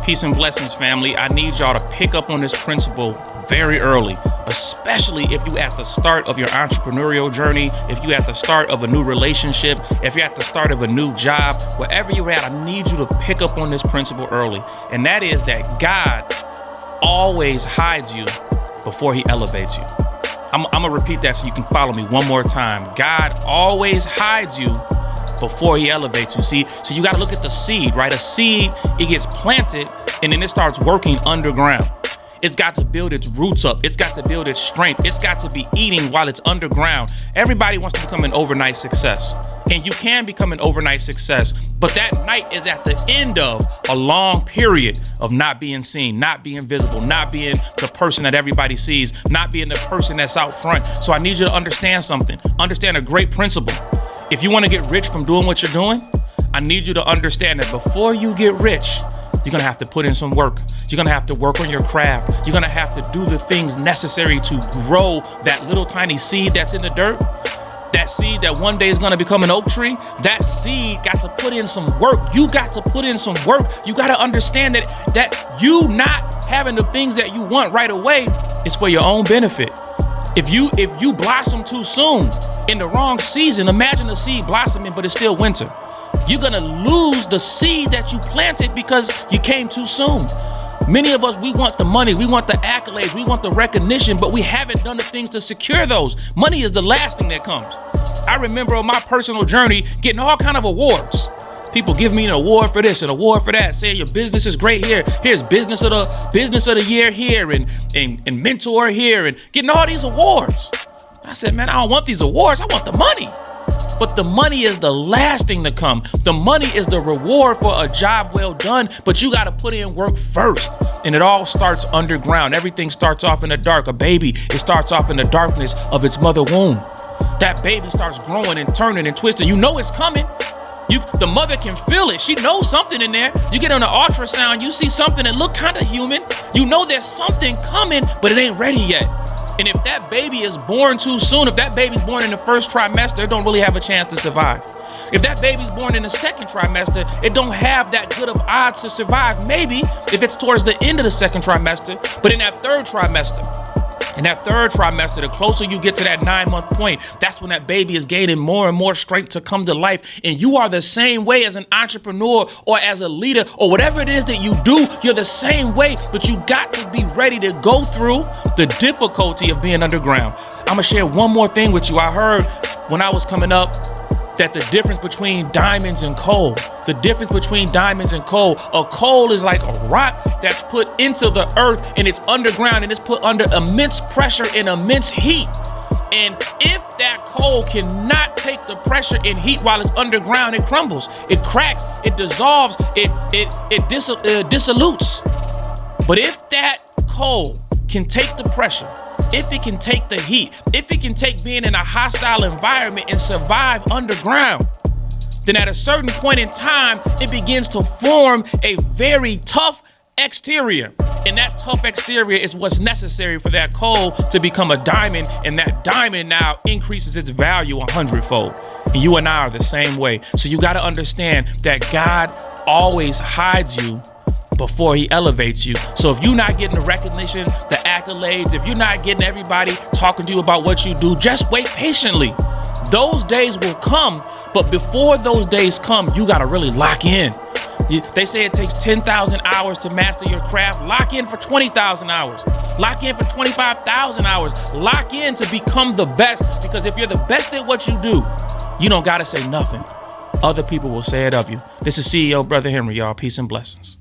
Peace and blessings, family. I need y'all to pick up on this principle very early, especially if you at the start of your entrepreneurial journey, if you at the start of a new relationship, if you're at the start of a new job, wherever you're at, I need you to pick up on this principle early. And that is that God always hides you before he elevates you. I'm gonna repeat that so you can follow me one more time. God always hides you before he elevates you. See, so you got to look at the seed, right? A seed, it gets planted and then it starts working underground. It's got to build its roots up. It's got to build its strength. It's got to be eating while it's underground. Everybody wants to become an overnight success. And you can become an overnight success, but that night is at the end of a long period of not being seen, not being visible, not being the person that everybody sees, not being the person that's out front. So I need you to understand something. Understand a great principle. If you want to get rich from doing what you're doing, I need you to understand that before you get rich, you're going to have to put in some work. You're going to have to work on your craft. You're going to have to do the things necessary to grow that little tiny seed that's in the dirt. That seed that one day is going to become an oak tree. That seed got to put in some work. You got to put in some work. You got to understand that you not having the things that you want right away is for your own benefit. If you blossom too soon in the wrong season, imagine a seed blossoming, but it's still winter. You're gonna lose the seed that you planted because you came too soon. Many of us, we want the money, we want the accolades, we want the recognition, but we haven't done the things to secure those. Money is the last thing that comes. I remember on my personal journey getting all kind of awards. People give me an award for this, an award for that, saying your business is great here. Here's business of the year here, and mentor here, and getting all these awards. I said, man, I don't want these awards. I want the money. But the money is the last thing to come. The money is the reward for a job well done, but you got to put in work first. And it all starts underground. Everything starts off in the dark. A baby, it starts off in the darkness of its mother womb. That baby starts growing and turning and twisting. You know it's coming. The mother can feel it. She knows something in there. You get on an ultrasound, you see something that look kind of human. You know there's something coming, but it ain't ready yet. And if that baby is born too soon, if that baby's born in the first trimester, it don't really have a chance to survive. If that baby's born in the second trimester, it don't have that good of odds to survive. Maybe if it's towards the end of the second trimester, but in that third trimester, the closer you get to that 9-month point, that's when that baby is gaining more and more strength to come to life. And you are the same way as an entrepreneur or as a leader or whatever it is that you do. You're the same way, but you got to be ready to go through the difficulty of being underground. I'm going to share one more thing with you. I heard when I was coming up that the difference between diamonds and coal, a coal is like a rock that's put into the earth and it's underground and it's put under immense pressure and immense heat. And if that coal cannot take the pressure and heat while it's underground, it crumbles, it cracks, it dissolves, it dissolutes. But if that coal can take the pressure, if it can take the heat, if it can take being in a hostile environment and survive underground, then at a certain point in time, it begins to form a very tough exterior. And that tough exterior is what's necessary for that coal to become a diamond. And that diamond now increases its value 100-fold. And you and I are the same way. So you got to understand that God always hides you before he elevates you. So if you're not getting the recognition, the accolades, if you're not getting everybody talking to you about what you do, just wait patiently. Those days will come, but before those days come, you got to really lock in. They say it takes 10,000 hours to master your craft. Lock in for 20,000 hours. Lock in for 25,000 hours. Lock in to become the best, because if you're the best at what you do, you don't got to say nothing. Other people will say it of you. This is CEO Brother Henry, y'all. Peace and blessings.